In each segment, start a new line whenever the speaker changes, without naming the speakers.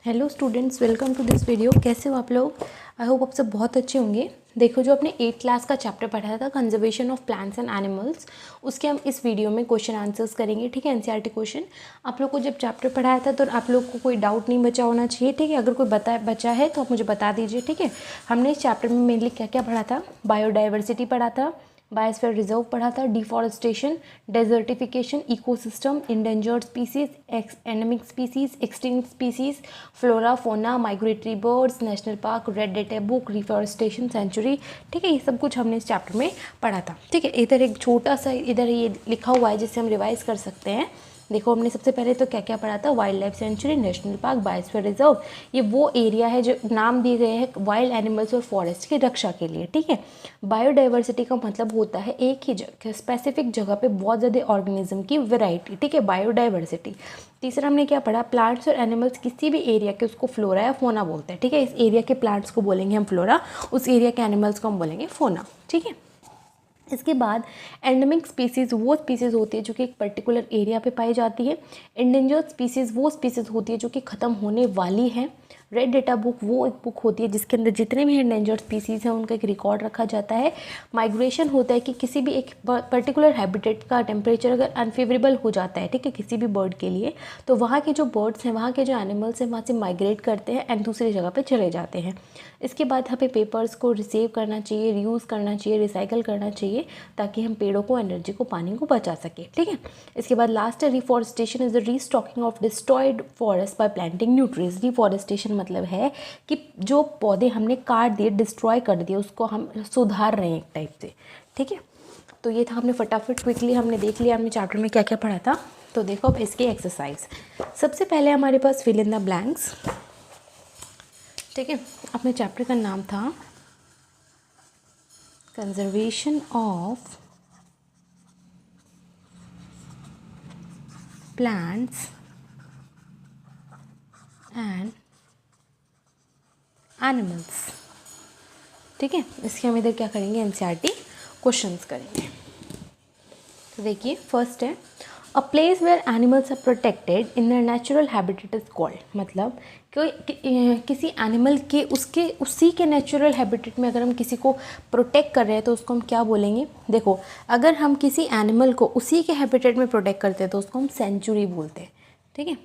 Hello students, welcome to this video. कैसे हो आप लोग? आई होप आप सब बहुत अच्छे होंगे। देखो, जो अपने 8th क्लास का चैप्टर पढ़ा था conservation of plants and animals, उसके हम इस वीडियो में क्वेश्चन आंसर्स करेंगे। ठीक है, एनसीईआरटी क्वेश्चन। आप लोग को जब चैप्टर पढ़ाया था तो आप लोग को कोई डाउट नहीं बचा होना चाहिए। ठीक है, अगर कोई बचा है तो आप मुझे बता दीजिए। ठीक है, हमने इस चैप्टर में मेनली क्या क्या पढ़ा था? बायोडाइवर्सिटी पढ़ा था, बायोस्फीयर रिजर्व पढ़ा था, deforestation, desertification, ecosystem, endangered species, endemic species, extinct species, flora fauna, migratory birds, national park, red data book, reforestation sanctuary. ठीक है, ये सब कुछ हमने इस चैप्टर में पढ़ा था। ठीक है, इधर एक छोटा सा इधर ये लिखा हुआ है जिससे हम रिवाइज कर सकते हैं। देखो, हमने सबसे पहले तो क्या क्या पढ़ा था? Wild life century, national park, biosphere reserve. ये वो एरिया है जो नाम दिए गए हैं वाइल्ड एनिमल्स और फॉरेस्ट की रक्षा के लिए। ठीक है, बायोडाइवर्सिटी का मतलब होता है एक ही जगह स्पेसिफिक जगह पे बहुत ज़्यादा ऑर्गेनिज्म की वैरायटी। ठीक है, बायोडाइवर्सिटी। तीसरा हमने क्या पढ़ा? प्लांट्स और एनिमल्स किसी भी एरिया के उसको फ्लोरा या फोना बोलते हैं। ठीक है, इस एरिया के प्लांट्स को बोलेंगे हम फ्लोरा, उस एरिया के एनिमल्स को हम बोलेंगे फोना। ठीक है, इसके बाद एंडेमिक स्पीसीज़ वो स्पीसीज़ होती है जो कि एक पर्टिकुलर एरिया पे पाई जाती है। एंडेंजर्ड स्पीसीज़ वो स्पीसीज़ होती है जो कि ख़त्म होने वाली है। रेड डेटा बुक वो एक बुक होती है जिसके अंदर जितने भी एंडेंजर्ड स्पीसीज़ हैं उनका एक रिकॉर्ड रखा जाता है। माइग्रेशन होता है कि किसी भी एक पर्टिकुलर हैबिटेट का टेम्परेचर अगर अनफेवरेबल हो जाता है, ठीक है, किसी भी बर्ड के लिए, तो वहाँ के जो बर्ड्स हैं, वहाँ के जो एनिमल्स हैं, वहाँ से माइग्रेट करते हैं एंड दूसरी जगह पे चले जाते हैं। इसके बाद हमें पेपर्स को रिसीव करना चाहिए, रीयूज़ करना चाहिए, रिसाइकल करना चाहिए ताकि हम पेड़ों को, एनर्जी को, पानी को बचा सके। ठीक है, इसके बाद लास्ट है reforestation is the restocking of destroyed forest by planting new trees. Reforestation मतलब है कि जो पौधे हमने काट दिए, डिस्ट्रॉय कर दिए, उसको हम सुधार रहे हैं एक टाइप से। ठीक है, तो ये था, हमने फटाफट क्विकली हमने देख लिया हमने चैप्टर में क्या क्या पढ़ा था। तो देखो अब इसकी एक्सरसाइज। सबसे पहले हमारे पास फिल इन द ब्लैंक्स। ठीक है, अपने चैप्टर का नाम था conservation of plants and animals. ठीक है, इसके हम इधर क्या करेंगे? एनसीईआरटी क्वेश्चंस करेंगे। तो देखिए, फर्स्ट है a place where animals are protected in their natural habitat is called. मतलब किसी एनिमल के उसके उसी के नेचुरल हैबिटेट में अगर हम किसी को प्रोटेक्ट कर रहे हैं तो उसको हम क्या बोलेंगे? देखो, अगर हम किसी एनिमल को उसी के हैबिटेट में प्रोटेक्ट करते हैं तो उसको हम सेंचुरी बोलते हैं। ठीक है,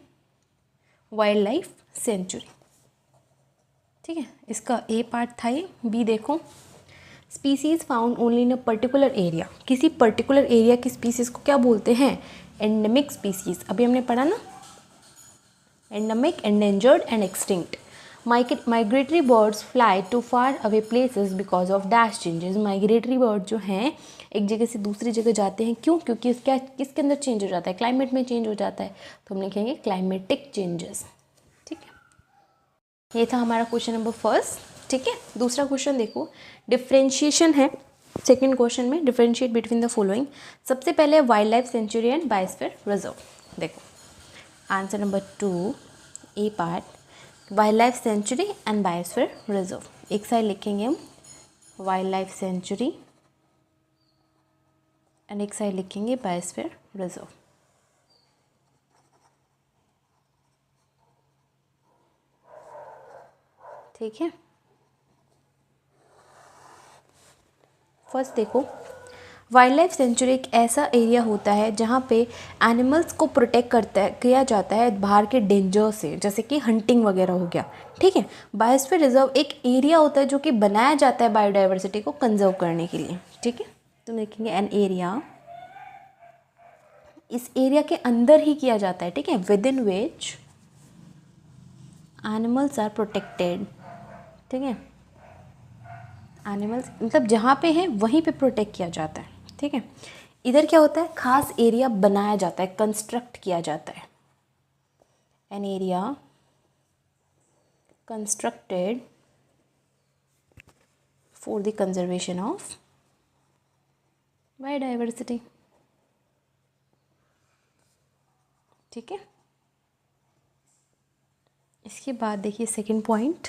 वाइल्ड लाइफ सेंचुरी। ठीक है, इसका ए पार्ट था ये। बी देखो, species found only in a particular area. किसी पर्टिकुलर एरिया की स्पीसीज़ को क्या बोलते हैं? Endemic species. अभी हमने पढ़ा ना, endemic, endangered and extinct. Migratory birds fly to far away places because of dash changes. Migratory bird जो हैं एक जगह से दूसरी जगह जाते हैं, क्यों? क्योंकि क्या किसके अंदर चेंज हो जाता है? क्लाइमेट में चेंज हो जाता है, तो हम लिखेंगे क्लाइमेटिक चेंजेस। ठीक है, ये था हमारा क्वेश्चन नंबर फर्स्ट। ठीक है, दूसरा क्वेश्चन देखो, डिफ्रेंशिएशन है सेकंड क्वेश्चन में। Differentiate between the following. सबसे पहले wild life sanctuary and biosphere reserve. देखो, answer number 2 A part, wild life sanctuary and biosphere reserve. एक साइड लिखेंगे हम वाइल्ड लाइफ सेंचुरी एंड एक साइड लिखेंगे बायोस्फीयर रिजर्व। ठीक है, फर्स्ट देखो, वाइल्ड लाइफ सेंचुरी एक ऐसा एरिया होता है जहाँ पे एनिमल्स को प्रोटेक्ट किया जाता है बाहर के डेंजर से, जैसे कि हंटिंग वगैरह हो गया। ठीक है, बायोस्फीयर रिजर्व एक एरिया होता है जो कि बनाया जाता है बायोडाइवर्सिटी को कंजर्व करने के लिए। ठीक है, तो लिखेंगे एन एरिया, इस एरिया के अंदर ही किया जाता है। ठीक है, within which animals are protected. ठीक है, एनिमल्स मतलब जहाँ पे है वहीं पे प्रोटेक्ट किया जाता है। ठीक है, इधर क्या होता है? खास एरिया बनाया जाता है, कंस्ट्रक्ट किया जाता है। An area constructed for the conservation of biodiversity. ठीक है, इसके बाद देखिए सेकंड पॉइंट,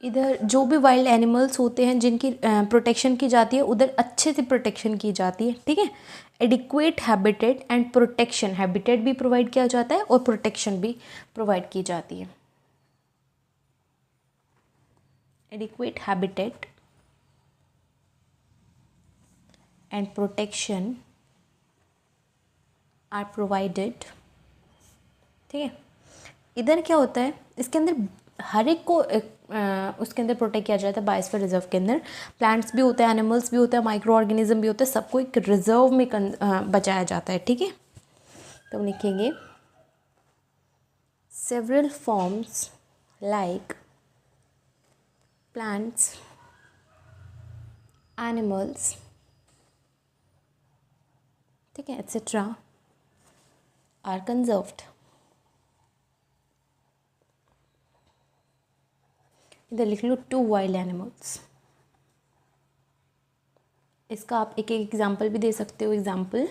इधर जो भी वाइल्ड एनिमल्स होते हैं जिनकी प्रोटेक्शन की जाती है उधर अच्छे से प्रोटेक्शन की जाती है, ठीक है। Adequate habitat and protection, habitat भी प्रोवाइड किया जाता है और प्रोटेक्शन भी प्रोवाइड की जाती है। Adequate habitat and protection are provided, ठीक है। इधर क्या होता है, इसके अंदर हर एक को उसके अंदर प्रोटेक्ट किया जाता है। बायोस्फीयर रिजर्व के अंदर प्लांट्स भी होते हैं, एनिमल्स भी होते हैं, माइक्रो ऑर्गेनिज्म भी होते हैं, सबको एक रिजर्व में बचाया जाता है, ठीक है। तो हम लिखेंगे several forms like plants, animals, ठीक है, एट्सेट्रा आर कंजर्व्ड। इधर लिख लो 2 वाइल्ड एनिमल्स। इसका आप एक एक एग्जाम्पल भी दे सकते हो। Example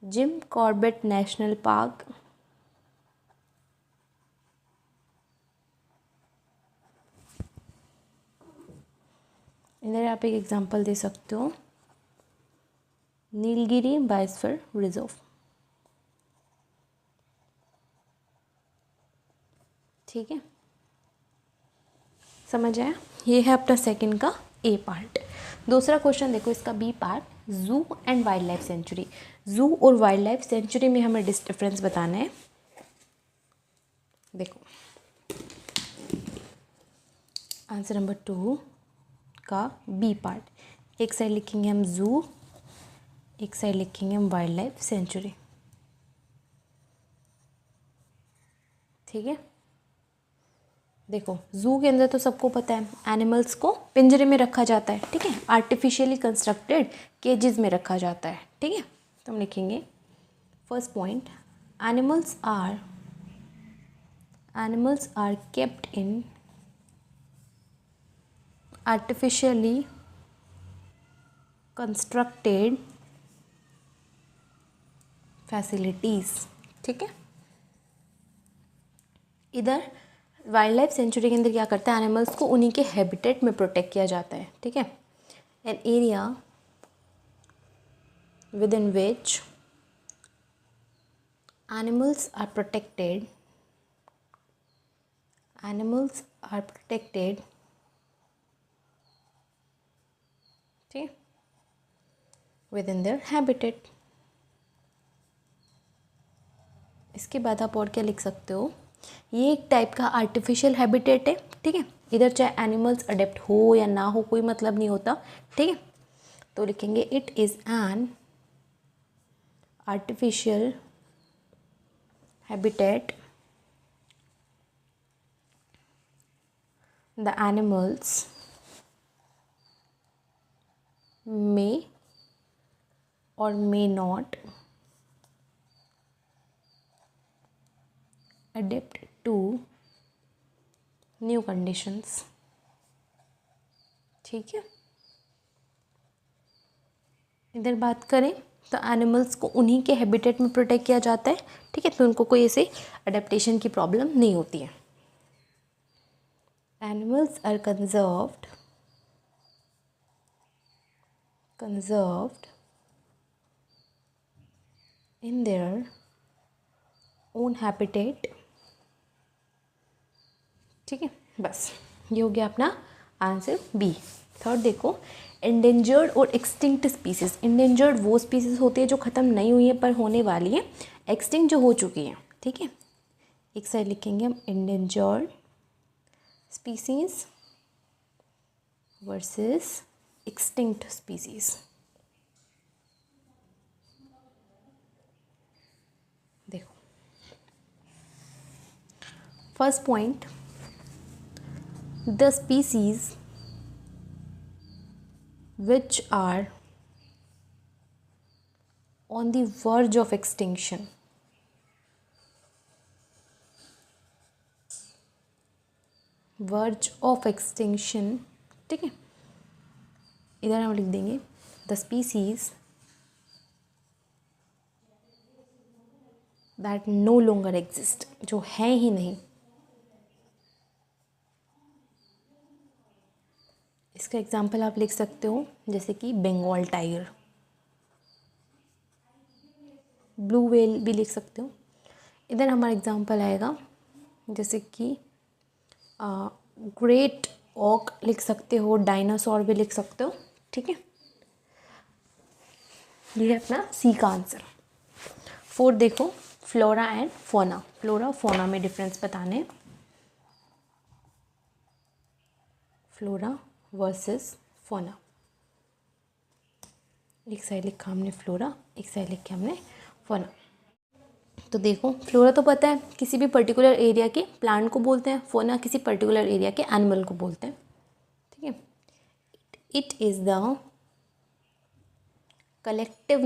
Jim Corbett national park, इधर आप एक एग्जाम्पल दे सकते हो नीलगिरी बायोस्फीयर रिजर्व, ठीक है। समझ आया? ये है अपना सेकंड का ए पार्ट। दूसरा क्वेश्चन देखो इसका बी पार्ट, जू एंड वाइल्ड लाइफ सेंचुरी। जू और वाइल्ड लाइफ सेंचुरी में हमें डिफरेंस बताना है। देखो आंसर नंबर 2 का बी पार्ट, एक साइड लिखेंगे हम जू, एक साइड लिखेंगे हम वाइल्ड लाइफ सेंचुरी, ठीक है। देखो जू के अंदर तो सबको पता है एनिमल्स को पिंजरे में रखा जाता है, ठीक है, आर्टिफिशियली कंस्ट्रक्टेड केजेस में रखा जाता है, ठीक है। तो हम लिखेंगे first point, animals are kept in artificially constructed facilities, ठीक है। इधर वाइल्ड लाइफ सेंचुरी के अंदर क्या करता है, एनिमल्स को उन्हीं के हैबिटेट में प्रोटेक्ट किया जाता है, ठीक है। An area within which animals are protected ठीक, विद इन देयर हैबिटेट। इसके बाद आप और क्या लिख सकते हो, ये एक टाइप का आर्टिफिशियल हैबिटेट है, ठीक है। इधर चाहे एनिमल्स अडेप्ट हो या ना हो कोई मतलब नहीं होता, ठीक है। तो लिखेंगे it is an artificial habitat, the animals may or may not adapt to new conditions, ठीक है। इधर बात करें तो एनिमल्स को उन्हीं के हैबिटेट में प्रोटेक्ट किया जाता है, ठीक है, तो उनको कोई ऐसे अडेप्टेशन की प्रॉब्लम नहीं होती है। Animals are conserved in their own habitat, ठीक है। बस ये हो गया अपना आंसर बी। थर्ड देखो, इंडेंजर्ड और एक्सटिंक्ट स्पीसीज। इंडेंजर्ड वो स्पीसीज होती है जो ख़त्म नहीं हुई है पर होने वाली है, एक्सटिंक्ट जो हो चुकी है, ठीक है। एक साइड लिखेंगे हम endangered species versus extinct species. देखो first point, the species which are on the verge of extinction, ठीक है। इधर हम लिख देंगे the species that no longer exist, जो है ही नहीं, इसका एग्जांपल आप लिख सकते हो जैसे कि बंगाल टाइगर, ब्लू व्हेल भी लिख सकते हो। इधर हमारा एग्जांपल आएगा जैसे कि ग्रेट ऑक लिख सकते हो, डायनासोर भी लिख सकते हो, ठीक है। ये है अपना सी का आंसर। 4 देखो, flora and fauna. Flora fauna में डिफरेंस बताने, फ्लोरा वर्सेस फोना। एक साइड लिखा हमने फ्लोरा, एक साइड लिखा हमने फोना। तो देखो, फ्लोरा तो पता है किसी भी पर्टिकुलर एरिया के प्लांट को बोलते हैं, फोना किसी पर्टिकुलर एरिया के एनिमल को बोलते हैं, ठीक है। It is the collective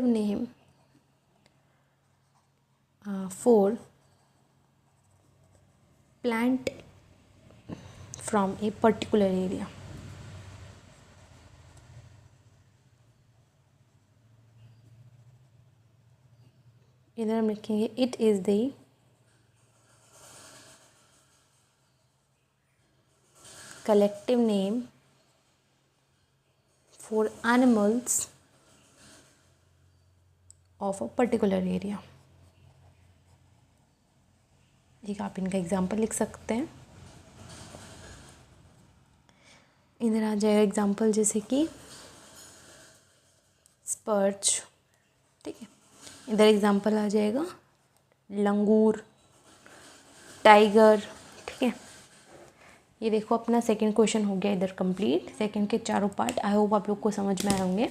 name for plant from a particular area. इधर हम लिखेंगे it is the collective name for animals of a particular area। एक आप इनका एग्जाम्पल लिख सकते हैं। इधर आ जाएगा एग्जाम्पल जैसे कि स्पर्च, ठीक है। इधर एग्जाम्पल आ जाएगा लंगूर, टाइगर, ठीक है। ये देखो अपना सेकंड क्वेश्चन हो गया इधर कंप्लीट। सेकंड के चारों पार्ट आई होप आप लोग को समझ में आए होंगे।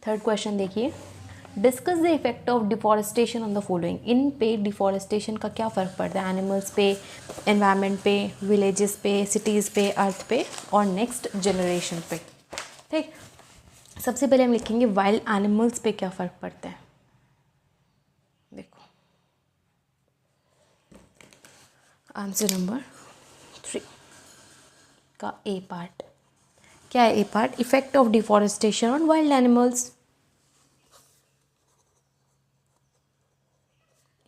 थर्ड क्वेश्चन देखिए, discuss the effect of deforestation on the following. इन पे डिफॉरेस्टेशन का क्या फ़र्क पड़ता है, एनिमल्स पे, एनवायरनमेंट पे, विलेजेस पे, सिटीज़ पे, अर्थ पे और नेक्स्ट जनरेशन पे, ठीक। सबसे पहले हम लिखेंगे वाइल्ड एनिमल्स पे क्या फ़र्क पड़ता है। देखो आंसर नंबर 3 का ए पार्ट क्या है। A part, effect of deforestation on wild animals.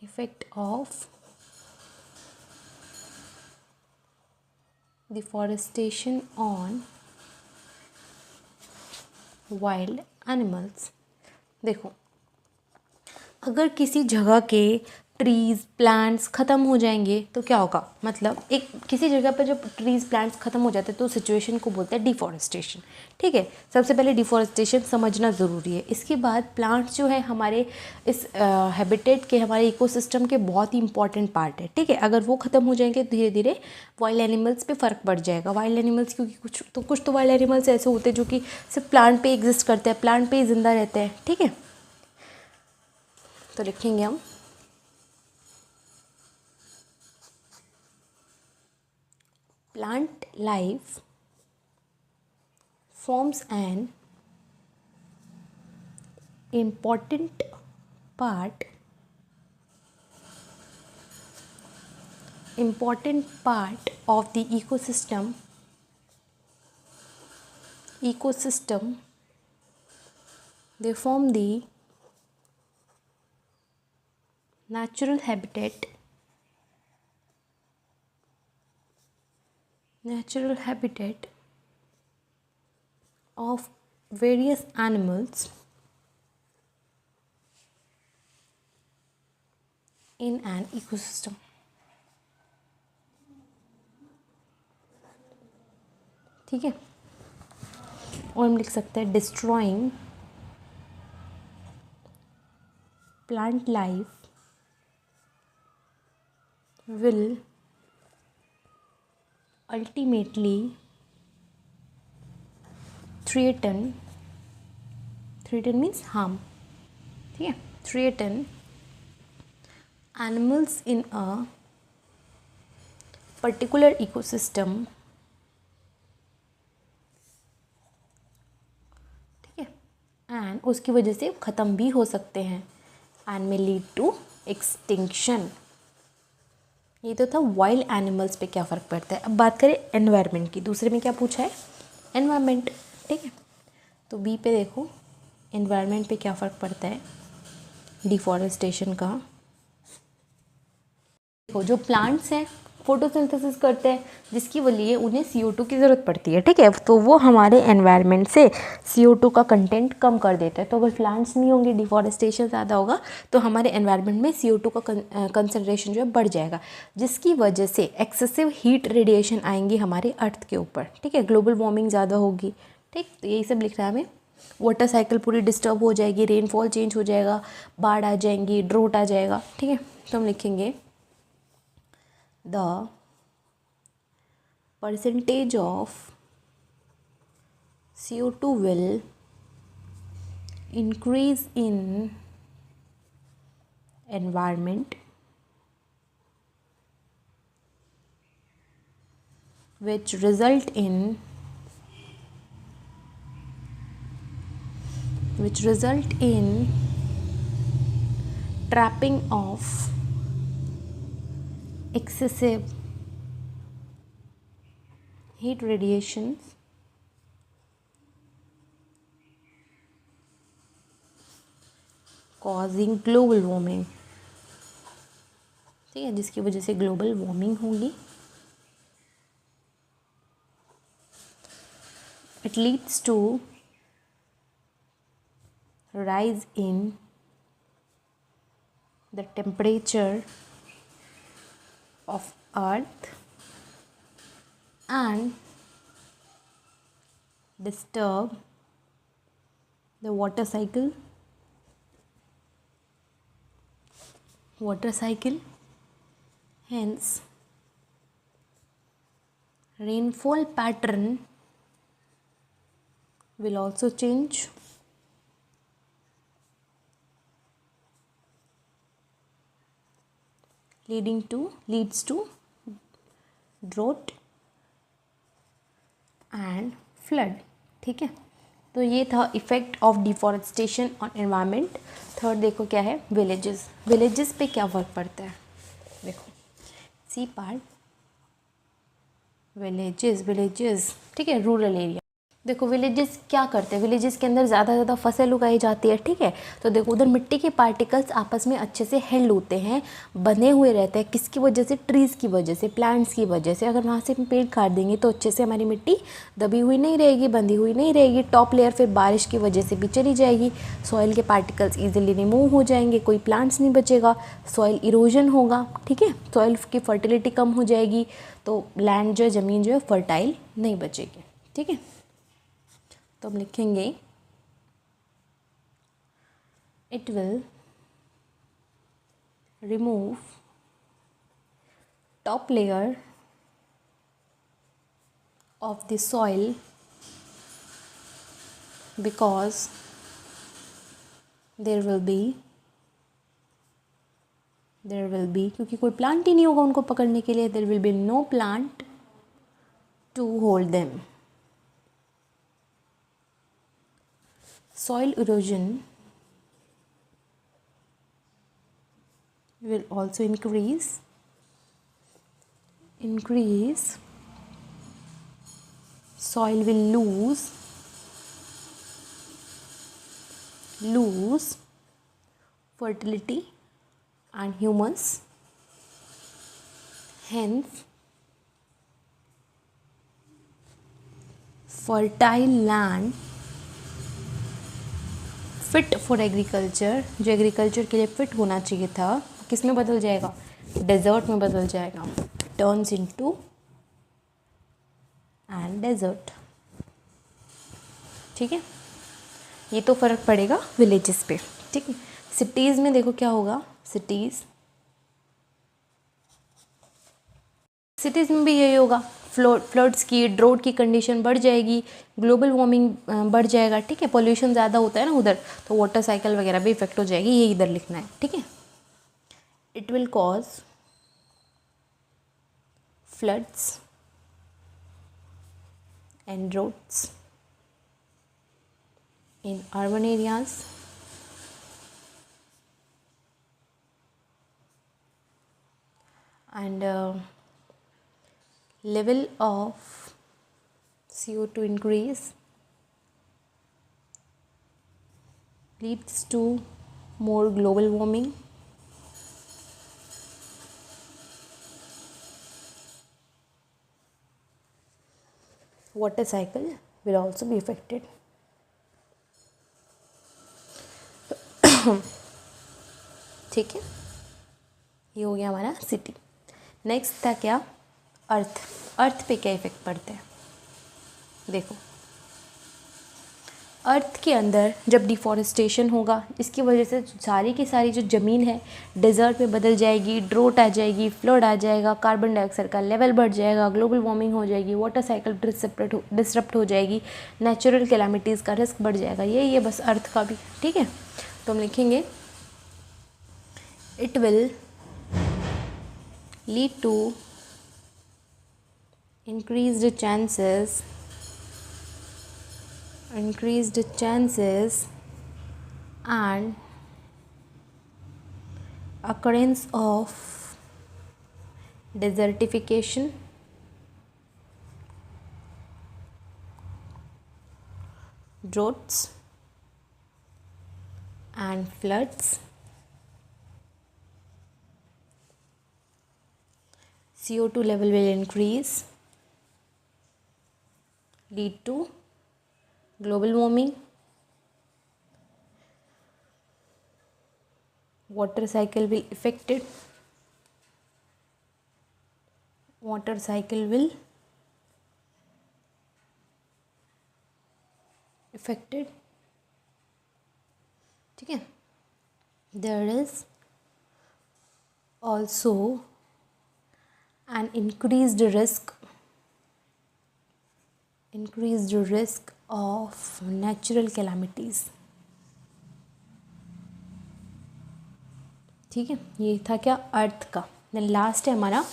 Effect of deforestation on wild animals. देखो, अगर किसी जगह के ट्रीज़ प्लांट्स ख़त्म हो जाएंगे तो क्या होगा, मतलब एक किसी जगह पर जब ट्रीज़ प्लांट्स ख़त्म हो जाते हैं तो सिचुएशन को बोलते हैं डिफॉरेस्टेशन, ठीक है। सबसे पहले डिफॉरेस्टेशन समझना ज़रूरी है। इसके बाद प्लांट्स जो है हमारे इस हैबिटेट के, हमारे इकोसिस्टम के बहुत ही इंपॉर्टेंट पार्ट है, ठीक है। अगर वो ख़त्म हो जाएंगे धीरे धीरे वाइल्ड एनिमल्स पे फ़र्क पड़ जाएगा। वाइल्ड एनिमल्स क्योंकि कुछ तो वाइल्ड एनिमल्स ऐसे होते हैं जो कि सिर्फ प्लांट पे एग्जिस्ट करते हैं, प्लांट पे ही जिंदा रहते हैं, ठीक है। तो लिखेंगे हम plant life forms an important part of the ecosystem they form the natural habitat of various animals in an ecosystem, ठीक है। और हम लिख सकते हैं destroying plant life will ultimately threaten means harm, ठीक है। threaten animals in a particular ecosystem, ठीक है। एंड उसकी वजह से ख़त्म भी हो सकते हैं and may lead to extinction। ये तो था वाइल्ड एनिमल्स पे क्या फ़र्क पड़ता है। अब बात करें एनवायरनमेंट की। दूसरे में क्या पूछा है, एनवायरनमेंट, ठीक है। तो बी पे देखो एनवायरनमेंट पे क्या फ़र्क पड़ता है डिफॉरेस्टेशन का। देखो जो प्लांट्स हैं फोटोसिंथेसिस करते हैं, जिसकी लिए उन्हें CO2 की ज़रूरत पड़ती है, ठीक है। तो वो हमारे एनवायरनमेंट से CO2 का कंटेंट कम कर देते हैं। तो अगर प्लांट्स नहीं होंगे, डिफॉरेस्टेशन ज़्यादा होगा, तो हमारे एनवायरनमेंट में CO2 का कंसनट्रेशन जो है बढ़ जाएगा, जिसकी वजह से एक्सेसिव हीट रेडिएशन आएंगी हमारे अर्थ के ऊपर, ठीक है। ग्लोबल वार्मिंग ज़्यादा होगी, ठीक। तो यही सब लिख रहा है हमें। वाटर साइकिल पूरी डिस्टर्ब हो जाएगी, रेनफॉल चेंज हो जाएगा, बाढ़ आ जाएंगी, ड्रोट आ जाएगा, ठीक है। तो हम लिखेंगे the percentage of CO2 will increase in environment which result in trapping of excessive heat radiations causing global warming, ठीक है, जिसकी वजह से ग्लोबल वार्मिंग होगी। It leads to rise in the temperature of earth and disturb the water cycle hence rainfall pattern will also change, leads to drought and flood, ठीक है। तो ये था effect of deforestation on environment. Third देखो क्या है, villages पे क्या फ़र्क पड़ता है। देखो सी पार्ट, विलेजेस, ठीक है, रूरल एरिया। देखो विलेजेस क्या करते हैं, विलेजेस के अंदर ज़्यादा फसल उगाई जाती है, ठीक है। तो देखो उधर मिट्टी के पार्टिकल्स आपस में अच्छे से हेल्ड होते हैं, बने हुए रहते हैं, किसकी वजह से, ट्रीज़ की वजह से, प्लांट्स की वजह से। अगर वहाँ से हम पेड़ काट देंगे तो अच्छे से हमारी मिट्टी दबी हुई नहीं रहेगी, बंधी हुई नहीं रहेगी, टॉप लेयर फिर बारिश की वजह से भी चली जाएगी, सॉइल के पार्टिकल्स ईजिली रिमूव हो जाएंगे, कोई प्लांट्स नहीं बचेगा, सॉइल इरोजन होगा, ठीक है, सॉइल की फर्टिलिटी कम हो जाएगी, तो लैंड जो है, ज़मीन जो है फर्टाइल नहीं बचेगी, ठीक है। तो हम लिखेंगे it will remove top layer of the soil because there will be क्योंकि कोई प्लांट ही नहीं होगा उनको पकड़ने के लिए, there will be no plant to hold them. Soil erosion will also increase. Soil will lose fertility and humus. Hence, fertile land fit for agriculture, जो agriculture के लिए फिट होना चाहिए था, किस में बदल जाएगा, डेजर्ट में बदल जाएगा, टर्न्स इनटू एंड डेजर्ट, ठीक है। ये तो फ़र्क पड़ेगा विलेजेस पे, ठीक है। सिटीज़ में देखो क्या होगा, सिटीज़ में भी यही होगा, फ्लड्स की, ड्रोट की कंडीशन बढ़ जाएगी, ग्लोबल वार्मिंग बढ़ जाएगा, ठीक है। पोल्यूशन ज़्यादा होता है ना उधर, तो वाटर साइकिल वगैरह भी इफेक्ट हो जाएगी, ये इधर लिखना है, ठीक है। It will cause floods and droughts in urban areas and level of CO2 increase leads to more global warming water cycle will also be affected. ठीक है, ये हो गया हमारा सिटी। नेक्स्ट था क्या, अर्थ। अर्थ पे क्या इफेक्ट पड़ता है, देखो अर्थ के अंदर जब डिफॉरेस्टेशन होगा, इसकी वजह से सारी की सारी जो ज़मीन है डेजर्ट में बदल जाएगी, ड्रोट आ जाएगी, फ्लड आ जाएगा, कार्बन डाइऑक्साइड का लेवल बढ़ जाएगा, ग्लोबल वार्मिंग हो जाएगी, वाटर साइकिल डिसरप्ट हो जाएगी, नेचुरल कैलामिटीज़ का रिस्क बढ़ जाएगा। ये बस अर्थ का भी, ठीक है। तो हम लिखेंगे it will lead to increased chances and occurrence of desertification, droughts and floods, CO2 level will increase, lead to global warming, water cycle will affected, water cycle will affected, ठीक है। There is also an increased risk of natural calamities, ठीक है। ये था क्या, अर्थ का। Then last है हमारा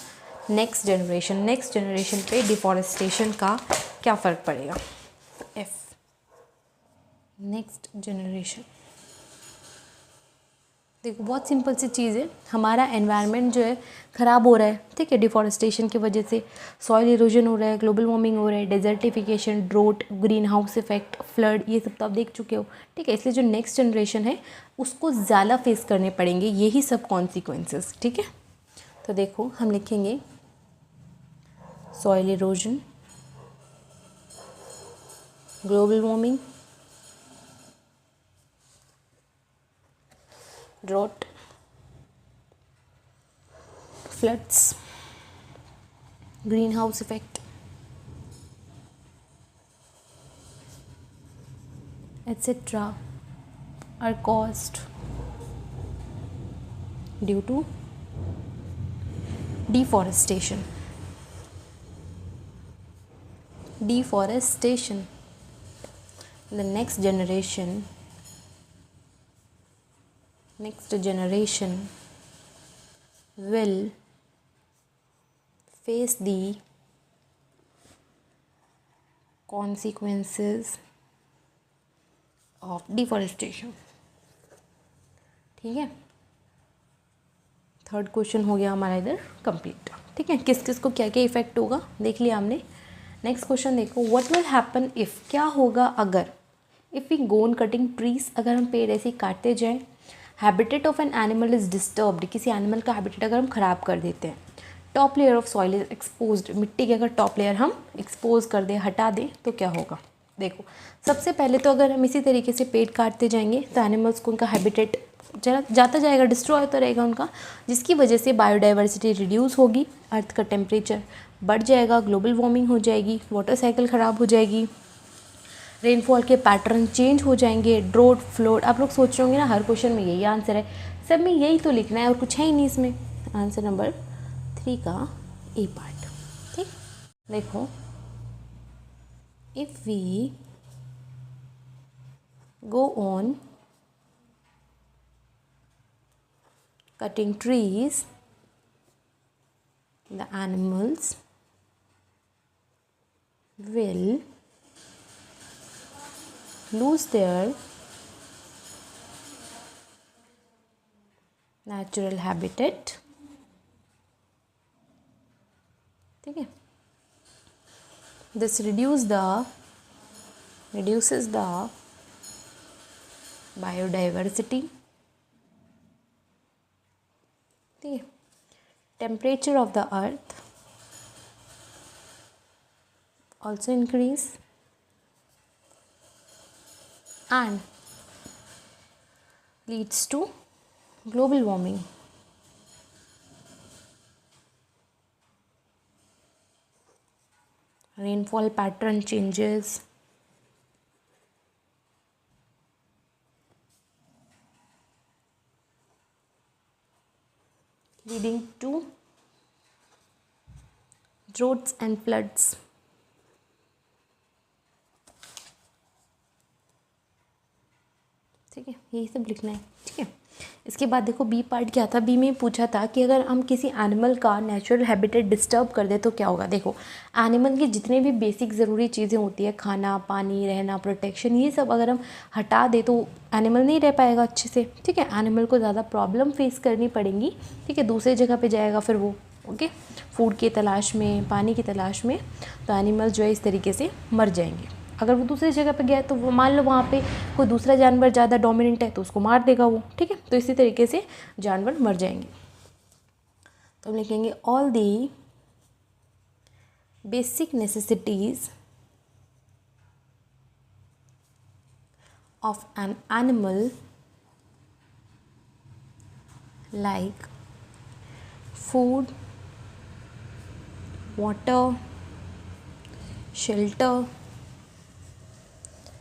नेक्स्ट जनरेशन। नेक्स्ट जनरेशन पे डिफॉरेस्टेशन का क्या फ़र्क पड़ेगा, एफ नेक्स्ट जनरेशन। देखो बहुत सिंपल सी चीज़ है, हमारा एनवायरनमेंट जो है ख़राब हो रहा है, ठीक है, डिफॉरेस्टेशन की वजह से सॉइल इरोजन हो रहा है, ग्लोबल वार्मिंग हो रहा है, desertification, draught, green house effect, flood, ये सब तो आप देख चुके हो, ठीक है। इसलिए जो नेक्स्ट जनरेशन है उसको ज़्यादा फेस करने पड़ेंगे यही सब कॉन्सिक्वेंसेस, ठीक है। तो देखो हम लिखेंगे soil erosion, global warming, drought, floods, greenhouse effect, etc. are caused due to deforestation. The next generation will face the consequences of deforestation, ठीक है। थर्ड क्वेश्चन हो गया हमारा इधर कंप्लीट, ठीक है। किस किस को क्या क्या इफेक्ट होगा देख लिया हमने। नेक्स्ट क्वेश्चन देखो, व्हाट विल हैपन इफ़, क्या होगा अगर, if we go on cutting trees, अगर हम पेड़ ऐसे ही काटते जाएं, habitat of an animal is disturbed, किसी एनिमल का हैबिटेट अगर हम ख़राब कर देते हैं, top layer of soil is exposed, मिट्टी के अगर टॉप लेयर हम एक्सपोज कर दें, हटा दें, तो क्या होगा। देखो सबसे पहले तो अगर हम इसी तरीके से पेड़ काटते जाएंगे तो एनिमल्स को उनका हैबिटेट जाता जाएगा, डिस्ट्रॉय होता रहेगा उनका, जिसकी वजह से बायोडाइवर्सिटी रिड्यूस होगी, अर्थ का टेम्परेचर बढ़ जाएगा, ग्लोबल वार्मिंग हो जाएगी, वाटर साइकिल ख़राब हो जाएगी, रेनफॉल के पैटर्न चेंज हो जाएंगे, ड्रोट, फ्लड। आप लोग सोच रहे होंगे ना हर क्वेश्चन में यही आंसर है, सब में यही तो लिखना है और कुछ है ही नहीं इसमें। आंसर नंबर 3 का ए पार्ट, ठीक। देखो if we go on cutting trees, the animals will lose their natural habitat, ठीक है। This reduces the biodiversity, ठीक है। Temperature of the earth also increase and leads to global warming. Rainfall pattern changes, leading to droughts and floods. ठीक है, यही सब लिखना है। ठीक है, इसके बाद देखो बी पार्ट क्या था। बी में पूछा था कि अगर हम किसी एनिमल का नेचुरल हैबिटेट डिस्टर्ब कर दे तो क्या होगा। देखो एनिमल की जितने भी बेसिक ज़रूरी चीज़ें होती है, खाना, पानी, रहना, प्रोटेक्शन, ये सब अगर हम हटा दे तो एनिमल नहीं रह पाएगा अच्छे से। ठीक है, एनिमल को ज़्यादा प्रॉब्लम फेस करनी पड़ेंगी। ठीक है, दूसरी जगह पे जाएगा फिर वो, ओके, फूड की तलाश में, पानी की तलाश में, तो एनिमल जो है इस तरीके से मर जाएंगे। अगर वो दूसरी जगह पे गया तो वो मान लो वहाँ पे कोई दूसरा जानवर ज़्यादा डोमिनेंट है तो उसको मार देगा वो। ठीक है, तो इसी तरीके से जानवर मर जाएंगे। तो हम लिखेंगे all the basic necessities of an animal like food, water, shelter,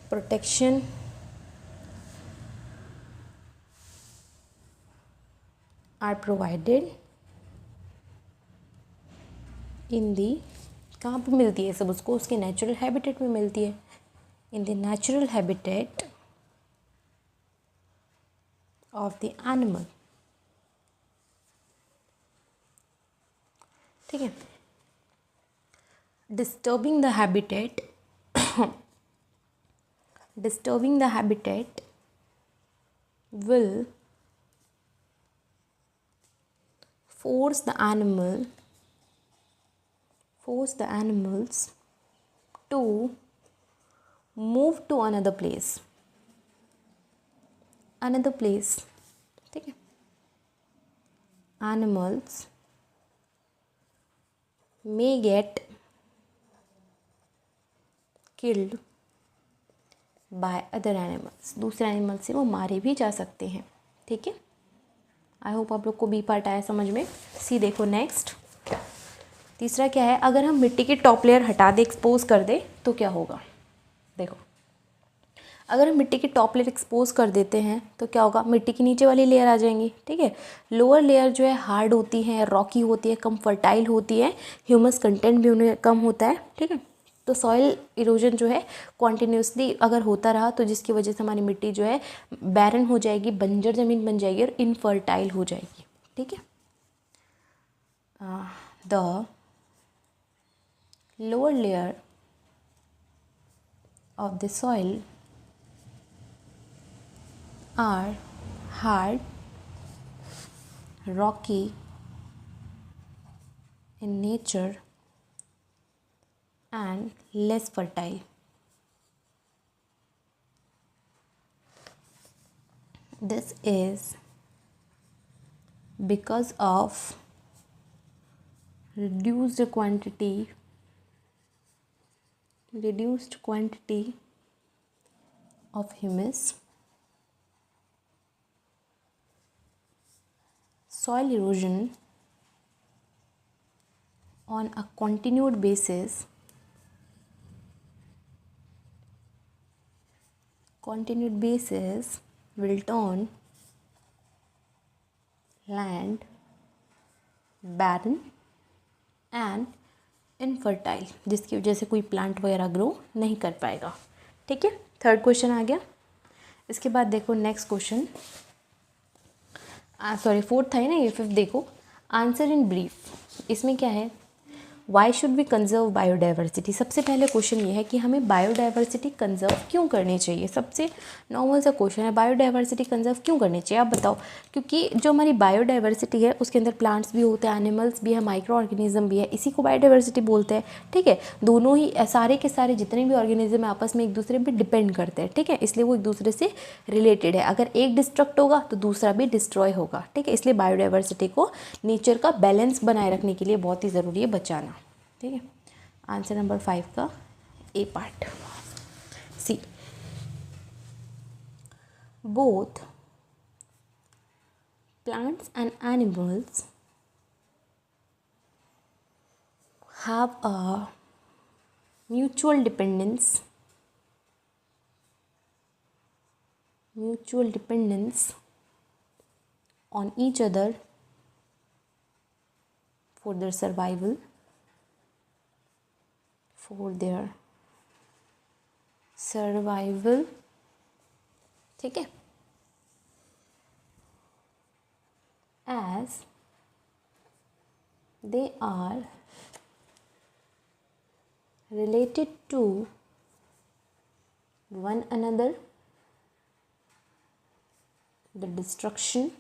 protection, are provided in the, कहाँ पे मिलती है सब उसको, उसके नेचुरल हैबिटेट में मिलती है, in the natural habitat of the animal। ठीक है, disturbing the habitat disturbing the habitat will force the animals to move to another place। ठीक है, animals may get killed by other animals, दूसरे animal से वो मारे भी जा सकते हैं। ठीक है, आई होप आप लोग को बी पार्ट आया समझ में। सी देखो नेक्स्ट, तीसरा क्या है, अगर हम मिट्टी की टॉप लेयर हटा दे, एक्सपोज कर दे तो क्या होगा। देखो अगर हम मिट्टी की टॉप लेयर एक्सपोज कर देते हैं तो क्या होगा, मिट्टी की नीचे वाली लेयर आ जाएंगी। ठीक है, लोअर लेयर जो है हार्ड होती है, रॉकी होती है, कम फर्टाइल होती है, ह्यूमस कंटेंट भी उन्हें कम होता है। ठीक है, तो सॉइल इरोजन जो है कॉन्टिन्यूसली अगर होता रहा तो जिसकी वजह से हमारी मिट्टी जो है बैरन हो जाएगी, बंजर ज़मीन बन जाएगी और इनफर्टाइल हो जाएगी। ठीक है, the lower layer of the soil are hard, rocky in nature and less fertile। This is because of reduced quantity of humus, soil erosion on a continued basis will turn land barren and infertile, जिसकी वजह से कोई plant वगैरह grow नहीं कर पाएगा। ठीक है, थर्ड क्वेश्चन आ गया। इसके बाद देखो नेक्स्ट क्वेश्चन, सॉरी फोर्थ था ना ये, फिफ्थ देखो, आंसर इन ब्रीफ। इसमें क्या है, why should we conserve biodiversity. सबसे पहले क्वेश्चन ये है कि हमें बायोडाइवर्सिटी कंजर्व क्यों करनी चाहिए। सबसे नॉर्मल सा क्वेश्चन है, बायोडाइवर्सिटी कंजर्व क्यों करनी चाहिए, आप बताओ। क्योंकि जो हमारी बायोडाइवर्सिटी है उसके अंदर प्लांट्स भी होते हैं, एनिमल्स भी है, माइक्रो ऑर्गेनिज्म भी है, इसी को बायोडाइवर्सिटी बोलते हैं। ठीक है, दोनों ही सारे के सारे जितने भी ऑर्गेनिज्म है आपस में एक दूसरे पर डिपेंड करते हैं। ठीक है, इसलिए वो एक दूसरे से रिलेटेड है। अगर एक डिस्ट्रक्ट होगा तो दूसरा भी डिस्ट्रॉय होगा। ठीक है, इसलिए बायोडाइवर्सिटी को नेचर का बैलेंस बनाए रखने के लिए बहुत ही ज़रूरी है बचाना। ठीक है, आंसर नंबर 5 का A part. See, both plants and animals have a mutual dependence on each other for their survival, ठीक है, as they are related to one another. The destruction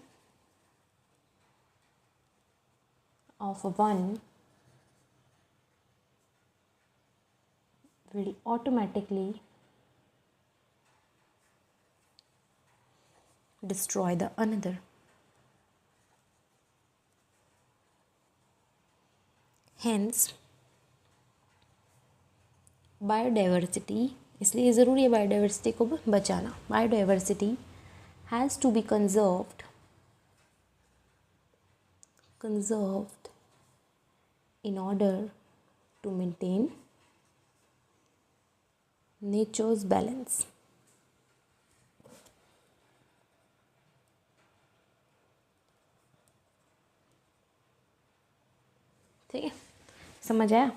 of one will automatically destroy the another. Hence biodiversity, इसलिए ज़रूरी है biodiversity को बचाना. Biodiversity has to be conserved in order to maintain nature's balance. ठीक है, समझ आया.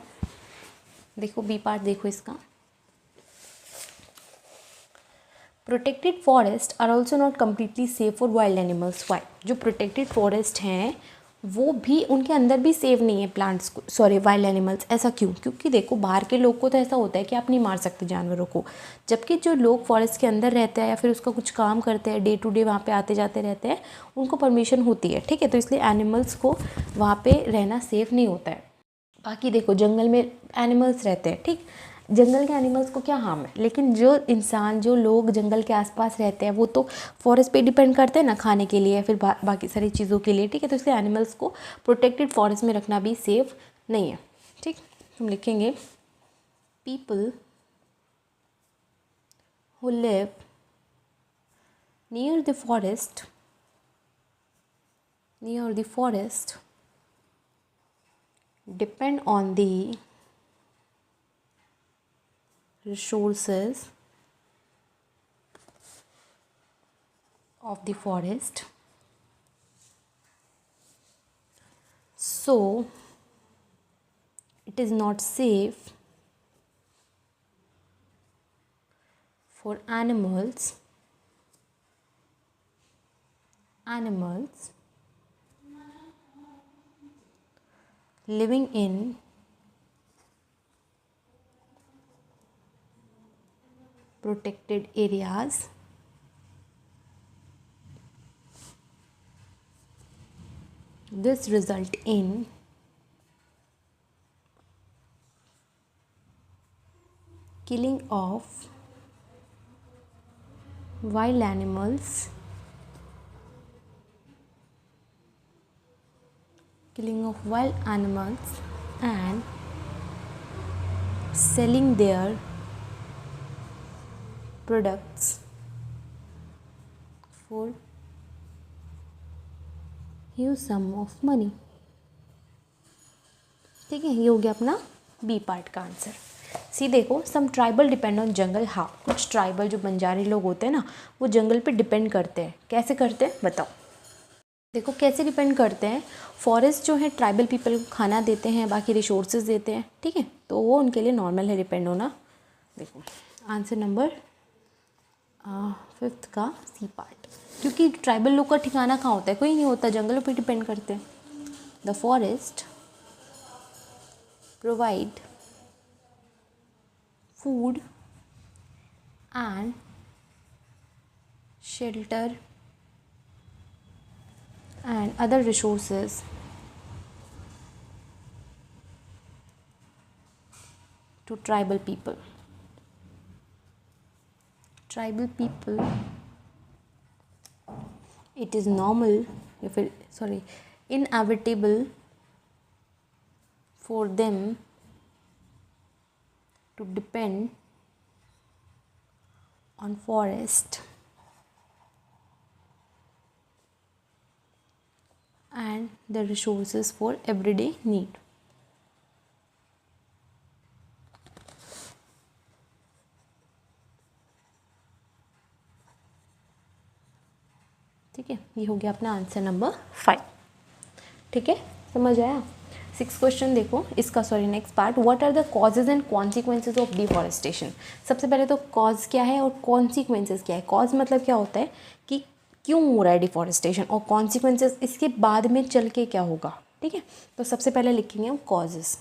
देखो बी पार्ट देखो इसका. Protected forest are also not completely safe for wild animals. Why, जो प्रोटेक्टेड फॉरेस्ट हैं वो भी, उनके अंदर भी सेफ नहीं है प्लांट्स को, सॉरी वाइल्ड एनिमल्स. ऐसा क्यों? क्योंकि देखो बाहर के लोग को तो ऐसा होता है कि आप नहीं मार सकते जानवरों को, जबकि जो लोग फॉरेस्ट के अंदर रहते हैं या फिर उसका कुछ काम करते हैं, डे टू डे वहाँ पे आते जाते रहते हैं, उनको परमिशन होती है. ठीक है, तो इसलिए एनिमल्स को वहाँ पे रहना सेफ़ नहीं होता है. बाकी देखो जंगल में एनिमल्स रहते हैं, ठीक, जंगल के एनिमल्स को क्या हार्म है, लेकिन जो इंसान, जो लोग जंगल के आसपास रहते हैं वो तो फॉरेस्ट पे डिपेंड करते हैं ना खाने के लिए, फिर बाकी सारी चीज़ों के लिए. ठीक है, तो इसलिए एनिमल्स को प्रोटेक्टेड फॉरेस्ट में रखना भी सेफ नहीं है. ठीक, हम लिखेंगे people who live near the forest depend on the resources of the forest, so it is not safe for animals living in protected areas. This result in killing of wild animals, and selling their products for huge sum of money. ठीक है, ये हो गया अपना B part का answer. सी देखो, सम tribal depend on जंगल. हाँ, कुछ ट्राइबल जो बंजारी लोग होते हैं ना, वो जंगल पे डिपेंड करते हैं. कैसे करते हैं बताओ. देखो कैसे डिपेंड करते हैं. फॉरेस्ट जो है ट्राइबल पीपल को खाना देते हैं, बाकी रिसोर्सेज देते हैं. ठीक है, तो वो उनके लिए नॉर्मल है डिपेंड होना. देखो आंसर नंबर 5 का सी पार्ट, क्योंकि ट्राइबल लोग का ठिकाना कहाँ होता है, कोई नहीं होता, जंगलों पे डिपेंड करते हैं. The forest provide food and shelter and other resources to tribal people. It is normal, inevitable for them to depend on forest and the resources for everyday need. ठीक है, ये हो गया अपना आंसर नंबर 5. ठीक है, समझ आया. 6 क्वेश्चन देखो इसका. Sorry, next part. What are the causes and consequences of deforestation. सबसे पहले तो कॉज क्या है और कॉन्सिक्वेंसेज क्या है. कॉज मतलब क्या होता है कि क्यों हो रहा है डिफॉरेस्टेशन, और कॉन्सिक्वेंसेज इसके बाद में चल के क्या होगा. ठीक है, तो सबसे पहले लिखेंगे हम कॉजेज़.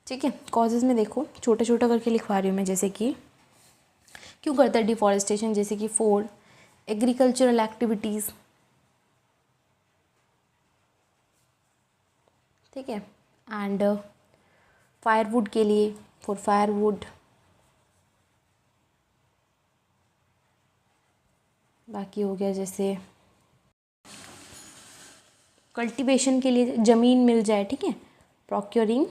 ठीक है, कॉजेज़ में देखो छोटा छोटा करके लिखवा रही हूँ मैं. जैसे कि क्यों करता है डिफॉरेस्टेशन, जैसे कि फॉर एग्रीकल्चरल एक्टिविटीज़. ठीक है, एंड फायरवुड के लिए, फॉर फायरवुड. बाकी हो गया जैसे कल्टीवेशन के लिए ज़मीन मिल जाए. ठीक है, प्रोक्योरिंग.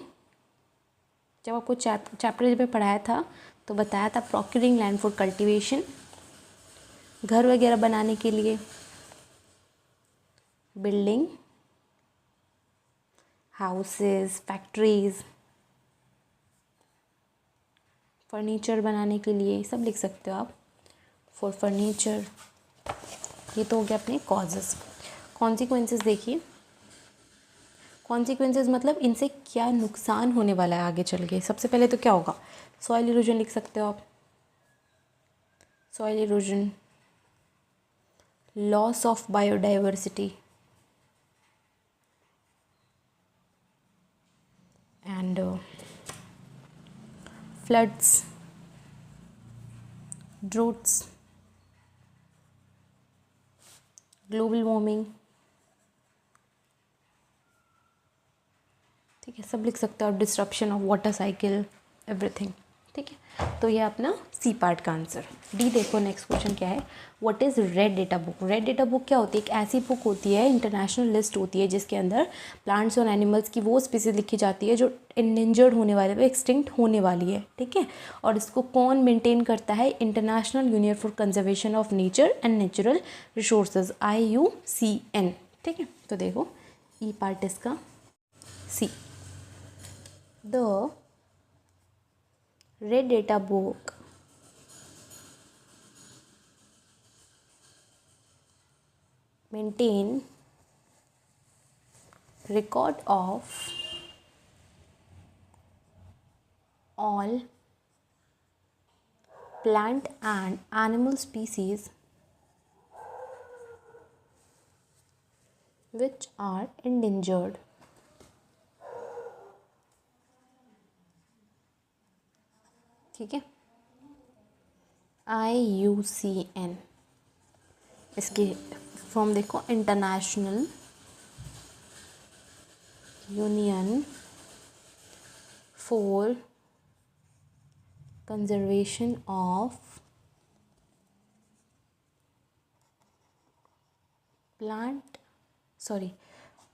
जब आपको चैप्टर जब पढ़ाया था तो बताया था प्रोक्योरिंग लैंड फॉर कल्टीवेशन. घर वगैरह बनाने के लिए, बिल्डिंग हाउसेस, फैक्ट्रीज, फर्नीचर बनाने के लिए, सब लिख सकते हो आप, फॉर फर्नीचर. ये तो हो गया अपने कॉजेस. कॉन्सिक्वेंसेस देखिए. कॉन्सिक्वेंसेस मतलब इनसे क्या नुकसान होने वाला है आगे चल के. सबसे पहले तो क्या होगा, सॉइल इरोजन लिख सकते हो आप. Soil erosion, loss of biodiversity, and floods, droughts, global warming. ठीक है, सब लिख सकते हो. Disruption of water cycle, everything. ठीक है, तो ये अपना सी पार्ट का आंसर. डी देखो नेक्स्ट क्वेश्चन क्या है. What is red data book. Red data book क्या होती है, एक ऐसी बुक होती है, इंटरनेशनल लिस्ट होती है जिसके अंदर प्लांट्स और एनिमल्स की वो स्पीसीज लिखी जाती है जो इंडेंजर्ड होने वाले, वो एक्सटिंक्ट होने वाली है. ठीक है, और इसको कौन मेंटेन करता है, international union for conservation of nature and natural resources, IUCN. ठीक है, तो देखो ई पार्ट इसका. सी, the red data book maintain record of all plant and animal species which are endangered. ठीक है, IUCN. इसके फॉर्म देखो, international union for conservation of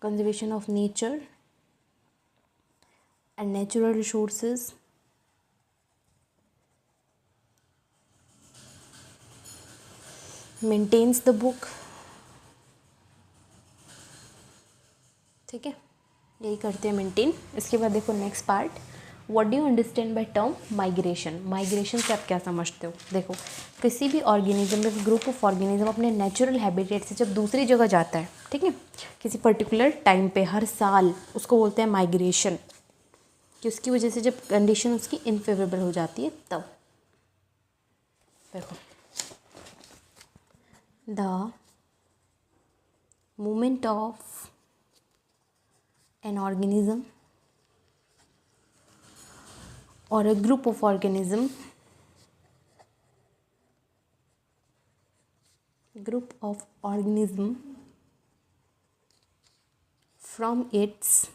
conservation of nature and natural resources maintains the book. ठीक है, यही करते हैं maintain. इसके बाद देखो next part. What do you understand by term migration. Migration से आप क्या समझते हो. देखो, किसी भी ऑर्गेनिज्म में, ग्रुप ऑफ ऑर्गेनिज्म अपने नेचुरल हैबिटेट से जब दूसरी जगह जाता है, ठीक है, किसी पर्टिकुलर टाइम पे, हर साल, उसको बोलते हैं माइग्रेशन. कि उसकी वजह से जब कंडीशन उसकी इनफेवरेबल हो जाती है तब. देखो, the movement of an organism or a group of organism from its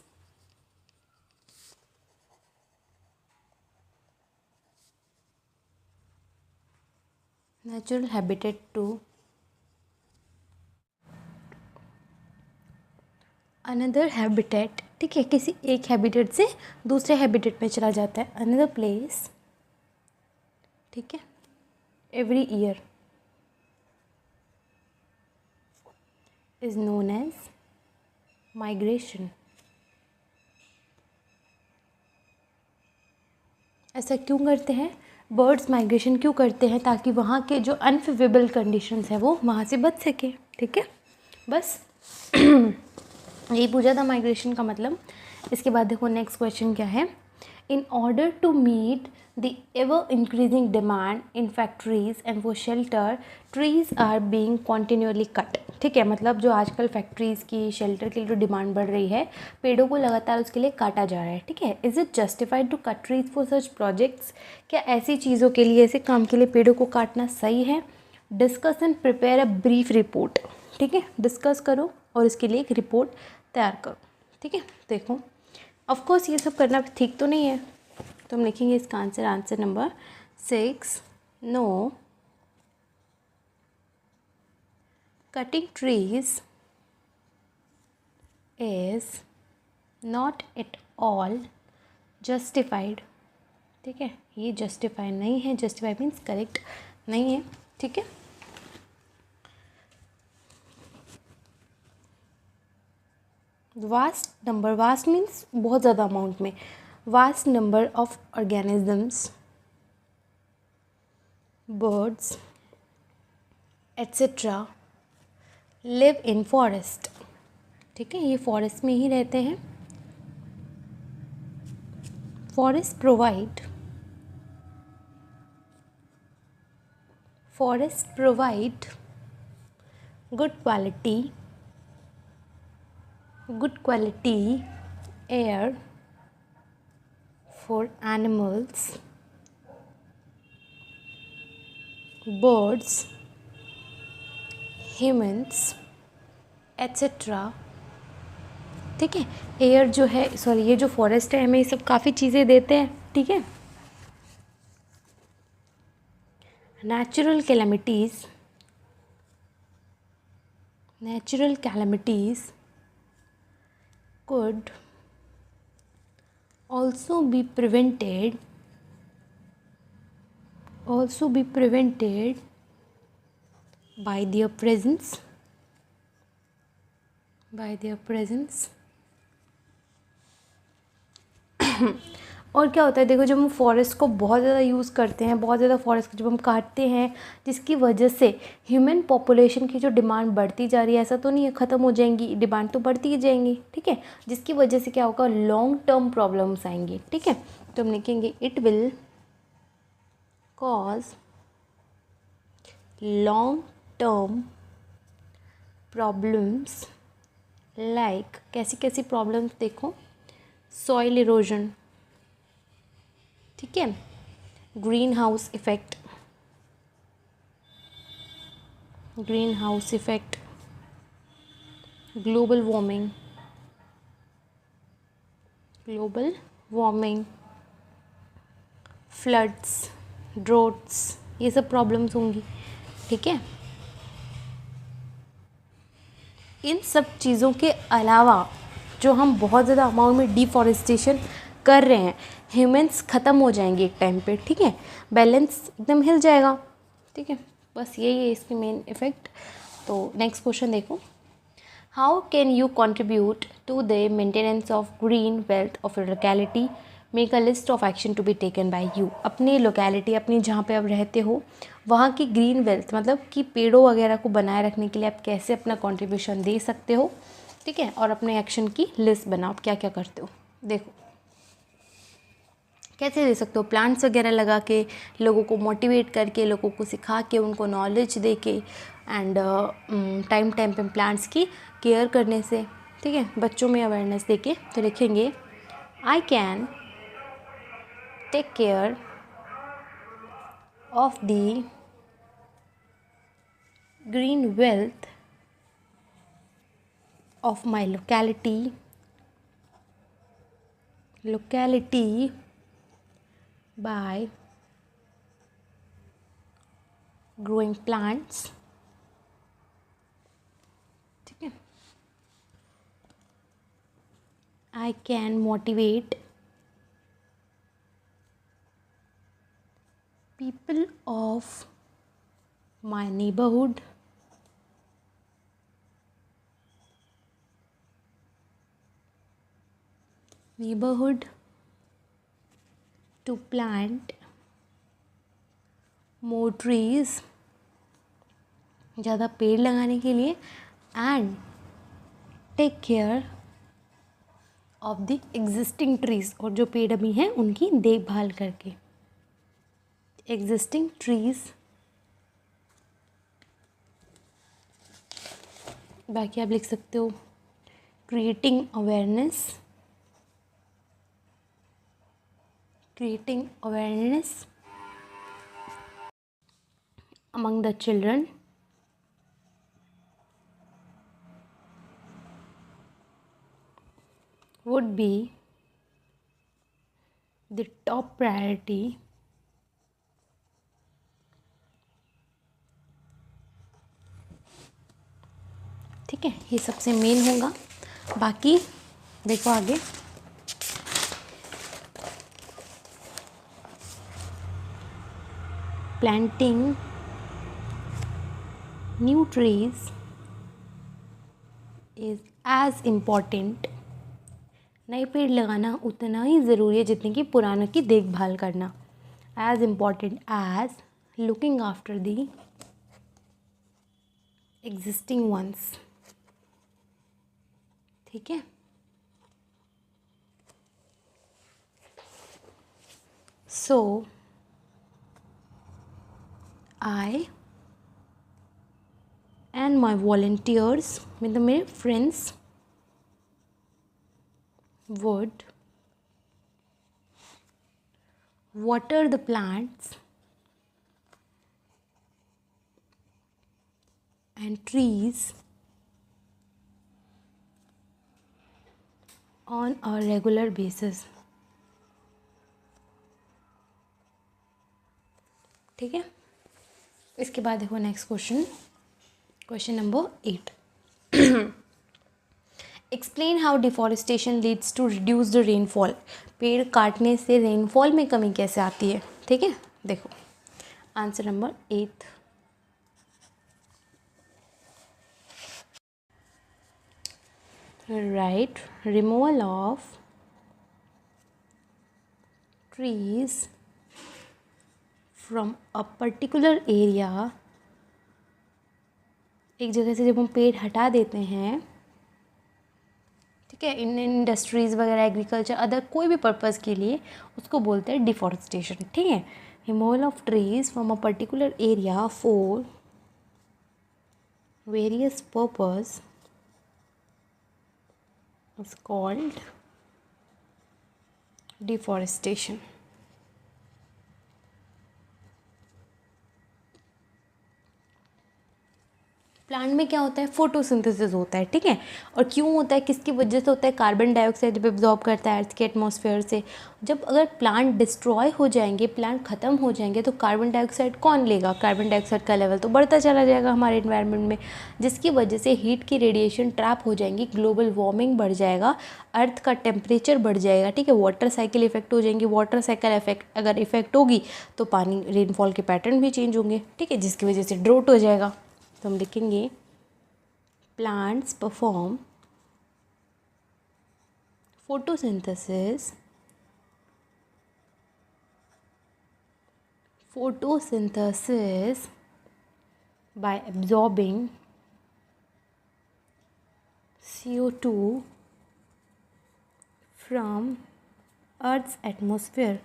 natural habitat to another habitat ठीक है, किसी एक हैबिटेट से दूसरे हैबिटेट में चला जाता है, अनदर प्लेस, ठीक है, every year is known as migration. ऐसा क्यों करते हैं? बर्ड्स माइग्रेशन क्यों करते हैं? ताकि वहाँ के जो अनफेवरेबल कंडीशंस है वो वहाँ से बच सके, ठीक है, बस यही पूछा था माइग्रेशन का मतलब। इसके बाद देखो नेक्स्ट क्वेश्चन क्या है। In order to meet the ever increasing demand in factories and for shelter trees are being continuously cut. ठीक है, मतलब जो आजकल फैक्ट्रीज़ की शेल्टर के लिए जो डिमांड बढ़ रही है, पेड़ों को लगातार उसके लिए काटा जा रहा है। ठीक है, is it justified to cut trees for such projects? क्या ऐसी चीज़ों के लिए, ऐसे काम के लिए पेड़ों को काटना सही है? Discuss and prepare a brief report. ठीक है, डिस्कस करो और इसके लिए एक रिपोर्ट तैयार करो। ठीक है, देखो ऑफकोर्स ये सब करना ठीक तो नहीं है, तो हम लिखेंगे इसका answer number 6, no, cutting trees is not at all justified। ठीक है, ये जस्टिफाई नहीं है, जस्टिफाई मीन्स करेक्ट नहीं है। ठीक है, वास्ट नंबर, वास्ट मीन्स बहुत ज़्यादा अमाउंट में, vast number of organisms, birds etcetera live in forest. ठीक है, ये फॉरेस्ट में ही रहते हैं। Forest provide good quality air for animals, birds, humans, etc। ठीक है, एयर जो है, सॉरी ये जो फॉरेस्ट है हमें ये सब काफ़ी चीज़ें देते हैं। ठीक है, natural calamities could also be prevented by their presence और क्या होता है, देखो जब हम फॉरेस्ट को बहुत ज़्यादा यूज़ करते हैं, बहुत ज़्यादा फॉरेस्ट को जब हम काटते हैं, जिसकी वजह से ह्यूमन पॉपुलेशन की जो डिमांड बढ़ती जा रही है, ऐसा तो नहीं है ख़त्म हो जाएंगी, डिमांड तो बढ़ती ही जाएंगी। ठीक है, जिसकी वजह से क्या होगा, लॉन्ग टर्म प्रॉब्लम्स आएंगी। ठीक है, तो हम लिखेंगे it will cause long term problems, like कैसी कैसी प्रॉब्लम्स, देखो सॉइल इरोजन, ठीक है, green house effect, global warming, floods, droughts, ये सब प्रॉब्लम्स होंगी। ठीक है, इन सब चीज़ों के अलावा जो हम बहुत ज़्यादा अमाउंट में डिफॉरेस्टेशन कर रहे हैं, ह्यूमंस ख़त्म हो जाएंगे एक टाइम पे। ठीक है, बैलेंस एकदम हिल जाएगा। ठीक है, बस यही है इसकी मेन इफ़ेक्ट। तो नेक्स्ट क्वेश्चन देखो, how can you contribute to the maintenance of green wealth of your locality, make a list of action to be taken by you. अपनी लोकेलिटी, अपनी जहाँ पे आप रहते हो वहाँ की ग्रीन वेल्थ, मतलब कि पेड़ों वगैरह को बनाए रखने के लिए आप कैसे अपना कंट्रीब्यूशन दे सकते हो। ठीक है, और अपने एक्शन की लिस्ट बनाओ, क्या क्या करते हो। देखो कैसे दे सकते हो, प्लांट्स वगैरह लगा के, लोगों को मोटिवेट करके, लोगों को सिखा के, उनको नॉलेज दे के, एंड टाइम पे प्लांट्स की केयर करने से। ठीक है, बच्चों में अवेयरनेस दे के। तो लिखेंगे I can take care of the green wealth of my locality by growing plants। ठीक है, I can motivate people of my neighborhood to plant more trees, ज़्यादा पेड़ लगाने के लिए, and take care of the existing trees, और जो पेड़ अभी हैं उनकी देखभाल करके। existing trees, बाकी आप लिख सकते हो creating awareness among the children would be the top priority ठीक है, ये सबसे मेन होगा। बाकी देखो आगे, planting new trees is as important, नए पेड़ लगाना उतना ही ज़रूरी है जितने कि पुरानों की देखभाल करना। as important as looking after the existing ones, ठीक है। so I and my volunteers, मतलब मेरे friends, would water the plants and trees on a regular basis, ठीक है। इसके बाद देखो next question number 8। Explain how deforestation leads to reduce the rainfall, पेड़ काटने से रेनफॉल में कमी कैसे आती है, ठीक है। देखो answer number 8, right, removal of trees from a particular area, एक जगह से जब हम पेड़ हटा देते हैं, ठीक है, इन इंडस्ट्रीज़ वगैरह, एग्रीकल्चर, अदर कोई भी पर्पज़ के लिए, उसको बोलते हैं डिफॉरेस्टेशन, ठीक है। Removal of trees from a particular area for various purpose is called deforestation. Plant में क्या होता है, फोटोसिंथेसिस होता है, ठीक है। और क्यों होता है, किसकी वजह से होता है, कार्बन डाइऑक्साइड जब एब्जॉर्ब करता है अर्थ के एटमॉस्फेयर से। जब अगर प्लांट डिस्ट्रॉय हो जाएंगे, प्लांट ख़त्म हो जाएंगे, तो कार्बन डाइऑक्साइड कौन लेगा, कार्बन डाइऑक्साइड का लेवल तो बढ़ता चला जाएगा हमारे इन्वायरमेंट में, जिसकी वजह से हीट की रेडिएशन ट्रैप हो जाएंगी, ग्लोबल वार्मिंग बढ़ जाएगा, अर्थ का टेम्परेचर बढ़ जाएगा, ठीक है। वाटर साइकिल इफेक्ट हो जाएंगी, वाटर साइकिल इफेक्ट अगर इफेक्ट होगी तो पानी रेनफॉल के पैटर्न भी चेंज होंगे, ठीक है, जिसकी वजह से ड्रोट हो जाएगा। तो हम लिखेंगे plants perform photosynthesis by absorbing CO2 from Earth's atmosphere।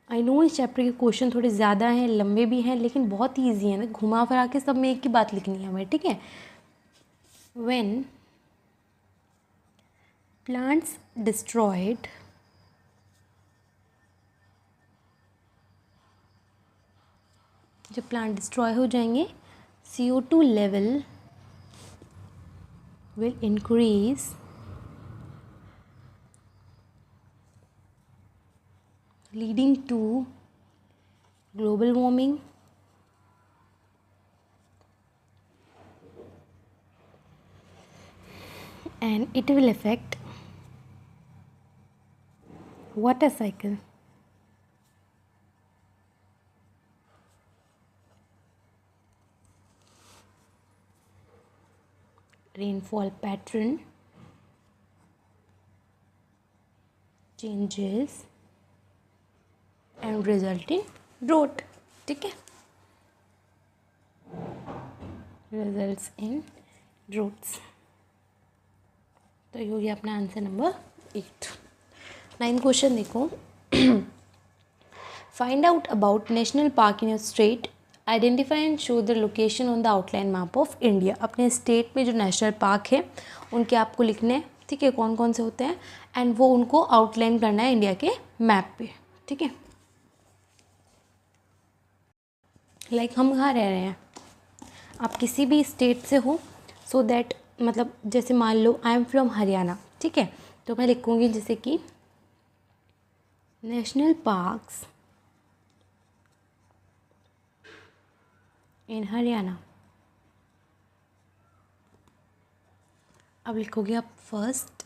I know इस चैप्टर के क्वेश्चन थोड़े ज़्यादा हैं, लंबे भी हैं, लेकिन बहुत ही ईजी है ना, घुमा फिरा के सब में एक ही बात लिखनी है हमें, ठीक है। when plants destroyed जब प्लांट डिस्ट्रॉय हो जाएंगे, CO2 level will increase leading to global warming and it will affect water cycle, rainfall pattern changes and result in drought. ठीक है, results in droughts. तो ये हो गया अपना आंसर नंबर 8. 9th क्वेश्चन देखो. Find out about national park in your state. Identify and show the location on the outline map of India. अपने state में जो नेशनल पार्क है उनके आपको लिखने हैं. ठीक है, कौन कौन से होते हैं एंड वो उनको आउटलाइन करना है इंडिया के मैप पे. ठीक है, लाइक हम कहाँ रह रहे हैं, आप किसी भी स्टेट से हो, सो दैट मतलब जैसे मान लो आई एम फ्रॉम हरियाणा. ठीक है, तो मैं लिखूँगी जैसे कि नेशनल पार्क्स इन हरियाणा. अब लिखोगे आप फर्स्ट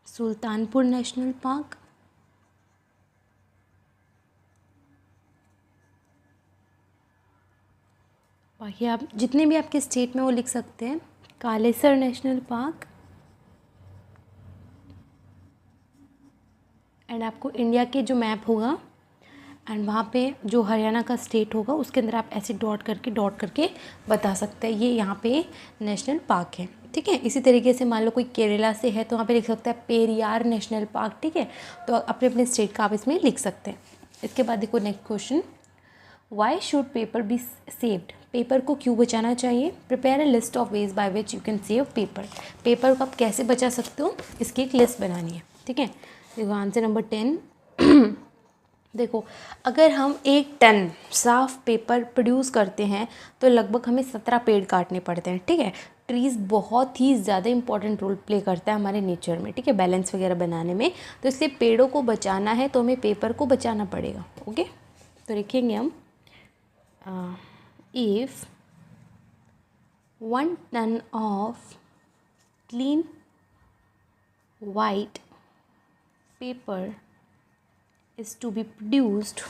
सुल्तानपुर नेशनल पार्क, बाकी आप जितने भी आपके स्टेट में वो लिख सकते हैं. कालेसर नेशनल पार्क, एंड आपको इंडिया के जो मैप होगा एंड वहाँ पे जो हरियाणा का स्टेट होगा उसके अंदर आप ऐसे डॉट करके बता सकते हैं ये यहाँ पे नेशनल पार्क है. ठीक है, इसी तरीके से मान लो कोई केरला से है तो वहाँ पे लिख सकता है पेरियार नेशनल पार्क. ठीक है, तो अपने अपने स्टेट का आप इसमें लिख सकते हैं. इसके बाद देखो next question. Why should paper be saved. Paper को क्यों बचाना चाहिए. Prepare a list of ways by which you can save paper. Paper को आप कैसे बचा सकते हो, इसकी एक लिस्ट बनानी है. ठीक है, देखो आंसर नंबर 10. देखो, अगर हम 1 टन साफ पेपर प्रोड्यूस करते हैं तो लगभग हमें 17 पेड़ काटने पड़ते हैं. ठीक है, ट्रीज़ बहुत ही ज़्यादा इंपॉर्टेंट रोल प्ले करता है हमारे नेचर में. ठीक है, बैलेंस वगैरह बनाने में. तो इसलिए पेड़ों को बचाना है तो हमें पेपर को बचाना पड़ेगा. ओके, तो लिखेंगे हम if 1 ton of clean white paper is to be produced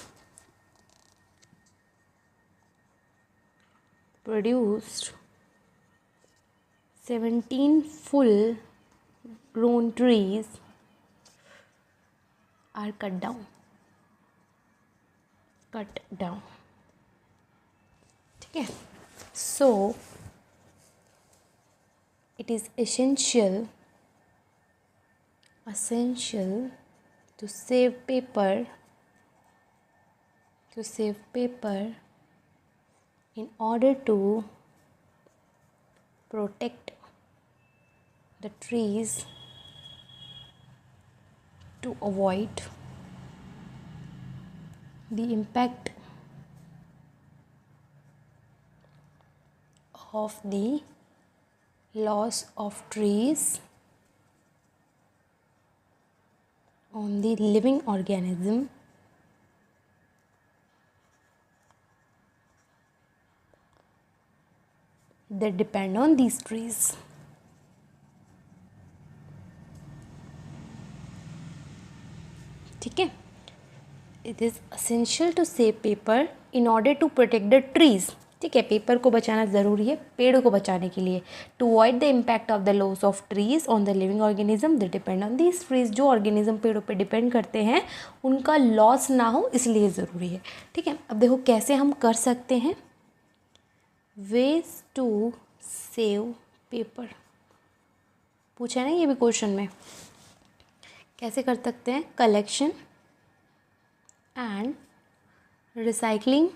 17 full grown trees are cut down. ठीक है, so it is essential to save paper in order to protect the trees to avoid the impact of the loss of trees on the living organism that depend on these trees. ठीक है, it is essential to save paper in order to protect the trees. ठीक है, paper को बचाना ज़रूरी है पेड़ों को बचाने के लिए. To avoid the impact of the loss of trees on the living organism that depend on these trees. जो ऑर्गेनिज्म पेड़ों पे डिपेंड करते हैं उनका लॉस ना हो, इसलिए ज़रूरी है. ठीक है, अब देखो कैसे हम कर सकते हैं. वेज टू सेव पेपर पूछा है ना ये भी क्वेश्चन में. कैसे कर सकते हैं. Collection and recycling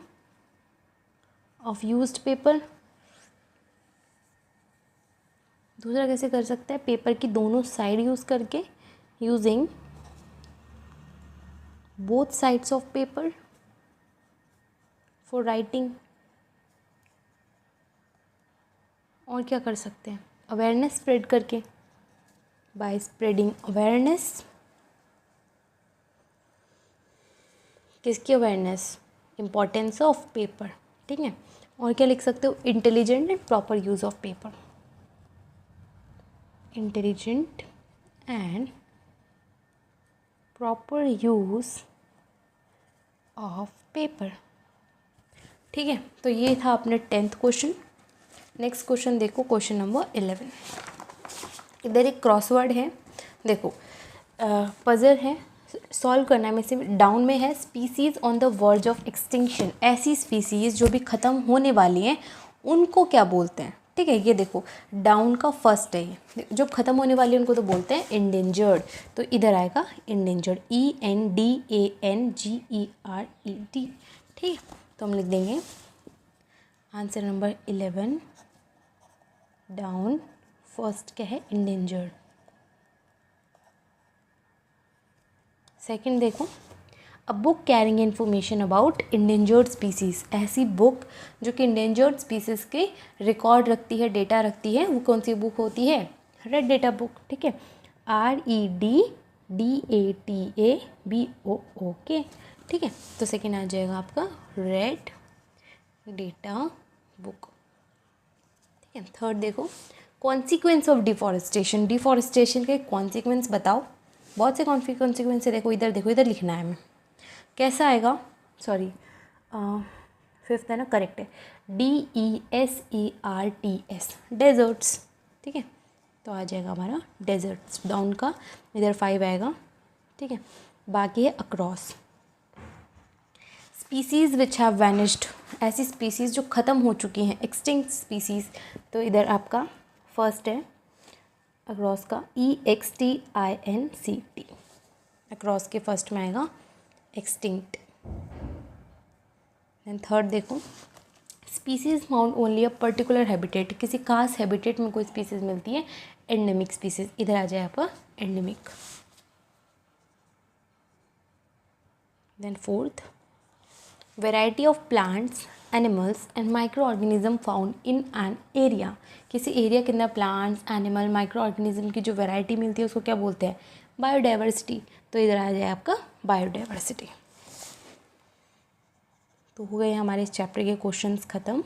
of used paper. दूसरा कैसे कर सकते हैं. पेपर की दोनों साइड यूज़ करके, using both sides of paper for writing. और क्या कर सकते हैं. अवेयरनेस स्प्रेड करके, बाय स्प्रेडिंग अवेयरनेस. किसकी अवेयरनेस. Importance of paper. ठीक है, और क्या लिख सकते हो. Intelligent and proper use of paper. Intelligent and proper use of paper. ठीक है, तो ये था अपने 10th क्वेश्चन। नेक्स्ट क्वेश्चन देखो, क्वेश्चन नंबर 11। इधर एक क्रॉसवर्ड है, देखो पजल है, सॉल्व करना है। में से डाउन में है species on the verge of extinction, ऐसी स्पीसीज़ जो भी ख़त्म होने वाली हैं उनको क्या बोलते हैं। ठीक है, ये देखो डाउन का फर्स्ट है, ये जो ख़त्म होने वाली है उनको तो बोलते हैं इंडेंजर्ड। तो इधर आएगा इंडेंजर्ड, ENDANGERED। ठीक, तो हम लिख देंगे आंसर नंबर 11 डाउन, फर्स्ट क्या है इंडेंजर्ड। सेकंड देखो, a book carrying information about endangered species, ऐसी बुक जो कि इंडेंजर्ड स्पीसीज़ के रिकॉर्ड रखती है, डेटा रखती है, वो कौन सी बुक होती है, रेड डेटा बुक। ठीक है, REDDATABOOK। ठीक है, तो सेकेंड आ जाएगा आपका रेड डेटा बुक। ठीक है, थर्ड देखो, कॉन्सिक्वेंस ऑफ डिफॉरेस्टेशन, डिफॉरेस्टेशन के कॉन्सिक्वेंस बताओ। बहुत से कॉन्सिक्वेंस है, देखो इधर लिखना है हमें, कैसा आएगा, सॉरी फिफ्थ है ना, करेक्ट है, DESERTS, डेजर्ट्स। ठीक है, तो आ जाएगा हमारा डेजर्ट्स डाउन का, इधर 5 आएगा। ठीक है, बाकी है across, species which have vanished, ऐसी स्पीसीज़ जो ख़त्म हो चुकी हैं, एक्सटिंक्ट स्पीसीज़। तो इधर आपका फर्स्ट है अक्रॉस का EXTINCT, अक्रॉस के फर्स्ट में आएगा एक्सटिंक्ट। एंड थर्ड देखो, species found only a particular habitat, किसी खास हैबिटेट में कोई स्पीसीज़ मिलती है, एंडेमिक स्पीसीज़। इधर आ जाए आपका endemic. Then fourth, variety of plants, animals and micro organism found in an area, किसी एरिया के अंदर प्लांट्स, एनिमल, माइक्रो ऑर्गेनिज्म की जो वैरायटी मिलती है उसको क्या बोलते हैं, बायोडाइवर्सिटी। तो इधर आ जाए आपका बायोडाइवर्सिटी। तो हो गए हमारे इस चैप्टर के क्वेश्चंस ख़त्म।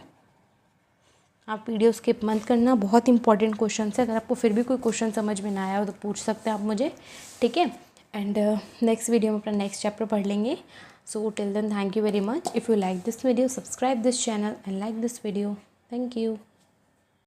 आप वीडियो स्किप मत करना, बहुत इंपॉर्टेंट क्वेश्चन है। अगर आपको फिर भी कोई क्वेश्चन समझ में ना आया हो तो पूछ सकते हैं आप मुझे। ठीक है, एंड नेक्स्ट वीडियो में अपना नेक्स्ट चैप्टर पढ़ लेंगे। So till then, thank you very much. If you like this video, subscribe this channel and like this video. Thank you.